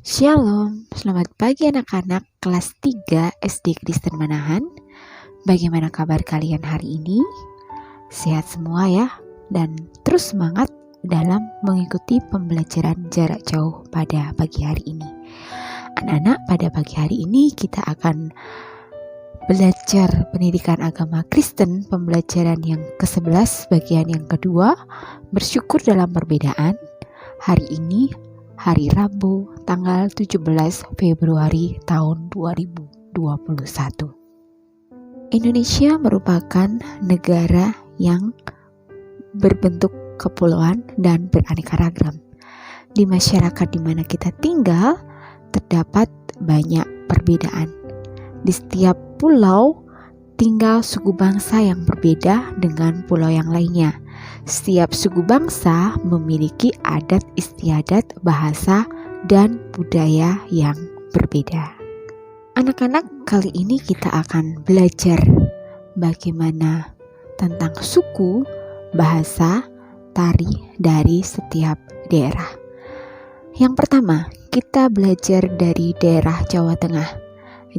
Shalom, selamat pagi anak-anak kelas 3 SD Kristen Manahan. Bagaimana kabar kalian hari ini? Sehat semua ya, dan terus semangat dalam mengikuti pembelajaran jarak jauh pada pagi hari ini. Anak-anak, pada pagi hari ini kita akan belajar pendidikan agama Kristen, pembelajaran yang ke-11 bagian yang kedua, bersyukur dalam perbedaan. Hari ini hari Rabu tanggal 17 Februari tahun 2021. Indonesia merupakan negara yang berbentuk kepulauan dan beraneka ragam. Di masyarakat di mana kita tinggal terdapat banyak perbedaan. Di setiap pulau tinggal suku bangsa yang berbeda dengan pulau yang lainnya. Setiap suku bangsa memiliki adat istiadat, bahasa, dan budaya yang berbeda. Anak-anak, kali ini kita akan belajar bagaimana tentang suku, bahasa, tari dari setiap daerah. Yang pertama, kita belajar dari daerah Jawa Tengah.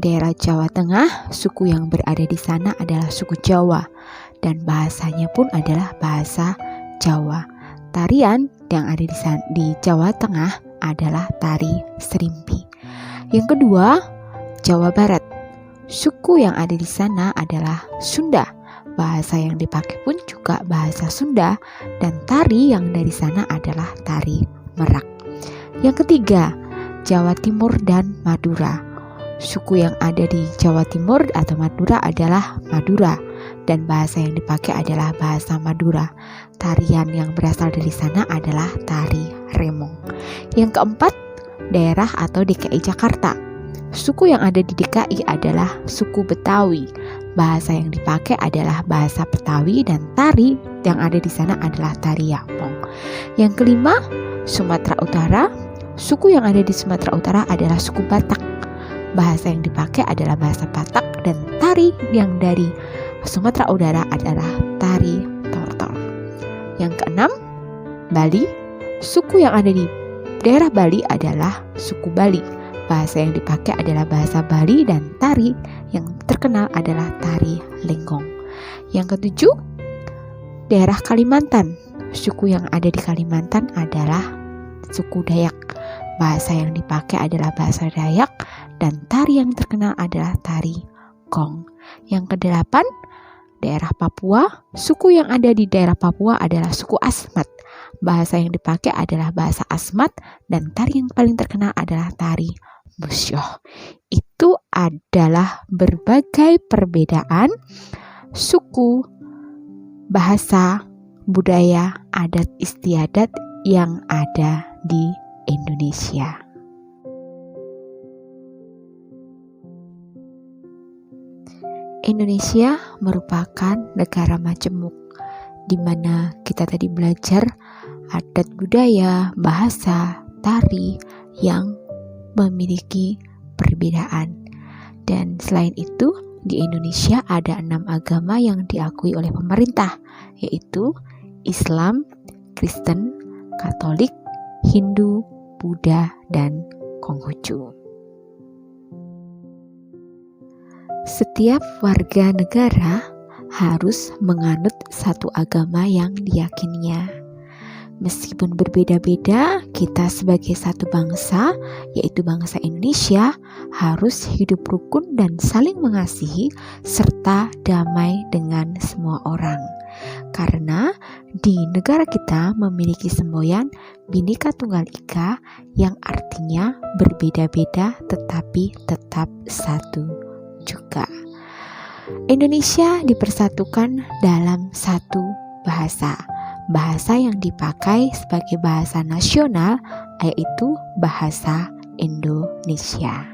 Daerah Jawa Tengah, suku yang berada di sana adalah suku Jawa, dan bahasanya pun adalah bahasa Jawa. Tarian yang ada di Jawa Tengah adalah tari serimpi. Yang kedua, Jawa Barat. Suku yang ada di sana adalah Sunda. Bahasa yang dipakai pun juga bahasa Sunda, dan tari yang dari sana adalah tari Merak. Yang ketiga, Jawa Timur dan Madura. Suku yang ada di Jawa Timur atau Madura adalah Madura, dan bahasa yang dipakai adalah bahasa Madura. Tarian yang berasal dari sana adalah tari Remong. Yang keempat, daerah atau DKI Jakarta. Suku yang ada di DKI adalah suku Betawi. Bahasa yang dipakai adalah bahasa Betawi, dan tari yang ada di sana adalah tari Yapong. Yang kelima, Sumatera Utara. Suku yang ada di Sumatera Utara adalah suku Batak. Bahasa yang dipakai adalah bahasa Batak, dan tari yang dari Sumatera Utara adalah tari tortor. Yang keenam, Bali. Suku yang ada di daerah Bali adalah suku Bali. Bahasa yang dipakai adalah bahasa Bali, dan tari yang terkenal adalah tari Lenggong. Yang ketujuh, daerah Kalimantan. Suku yang ada di Kalimantan adalah suku Dayak. Bahasa yang dipakai adalah bahasa Dayak, dan tari yang terkenal adalah tari Gong. Yang kedelapan, daerah Papua. Suku yang ada di daerah Papua adalah suku Asmat. Bahasa yang dipakai adalah bahasa Asmat, dan tari yang paling terkenal adalah tari Musyoh. Itu adalah berbagai perbedaan suku, bahasa, budaya, adat istiadat yang ada di Indonesia. Indonesia merupakan negara majemuk, di mana kita tadi belajar adat budaya, bahasa, tari yang memiliki perbedaan. Dan selain itu, di Indonesia ada 6 agama yang diakui oleh pemerintah, yaitu Islam, Kristen, Katolik, Hindu, Buddha, dan Konghucu. Setiap warga negara harus menganut satu agama yang diyakininya. Meskipun berbeda-beda, kita sebagai satu bangsa, yaitu bangsa Indonesia, harus hidup rukun dan saling mengasihi serta damai dengan semua orang. Karena di negara kita memiliki semboyan Bhinneka Tunggal Ika, yang artinya berbeda-beda tetapi tetap satu juga. Indonesia dipersatukan dalam satu bahasa. Bahasa yang dipakai sebagai bahasa nasional yaitu bahasa Indonesia.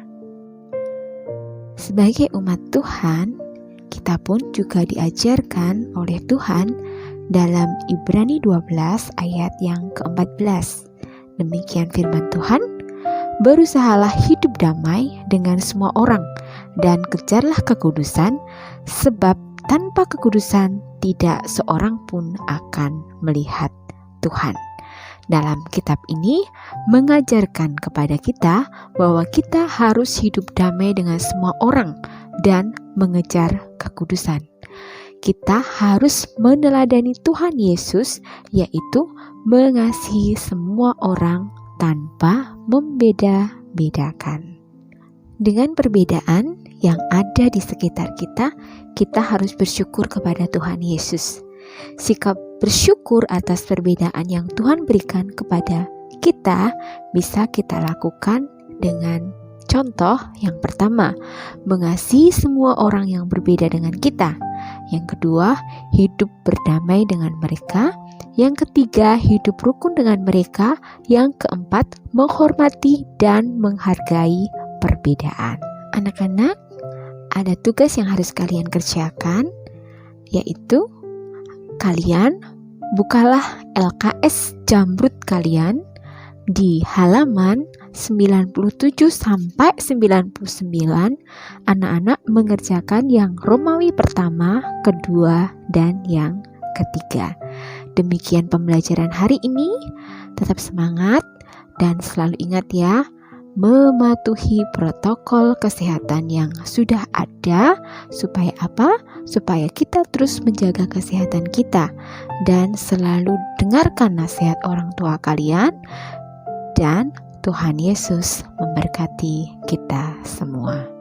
Sebagai umat Tuhan, kita pun juga diajarkan oleh Tuhan dalam Ibrani 12 ayat yang ke-14. Demikian firman Tuhan, "Berusahalah hidup damai dengan semua orang, dan kejarlah kekudusan, sebab tanpa kekudusan tidak seorang pun akan melihat Tuhan." Dalam kitab ini mengajarkan kepada kita bahwa kita harus hidup damai dengan semua orang dan mengejar kekudusan. Kita harus meneladani Tuhan Yesus, yaitu mengasihi semua orang tanpa membeda-bedakan. Dengan perbedaan yang ada di sekitar kita, kita harus bersyukur kepada Tuhan Yesus. Sikap bersyukur atas perbedaan yang Tuhan berikan kepada kita bisa kita lakukan dengan contoh yang pertama, mengasihi semua orang yang berbeda dengan kita. Yang kedua, hidup berdamai dengan mereka. Yang ketiga, hidup rukun dengan mereka. Yang keempat, menghormati dan menghargai perbedaan. Anak-anak, ada tugas yang harus kalian kerjakan, yaitu kalian bukalah LKS Jamrut kalian di halaman 97 sampai 99. Anak-anak mengerjakan yang Romawi pertama, kedua, dan yang ketiga. Demikian pembelajaran hari ini. Tetap semangat dan selalu ingat ya, mematuhi protokol kesehatan yang sudah ada. Supaya apa? Supaya kita terus menjaga kesehatan kita dan selalu dengarkan nasihat orang tua kalian, dan Tuhan Yesus memberkati kita semua.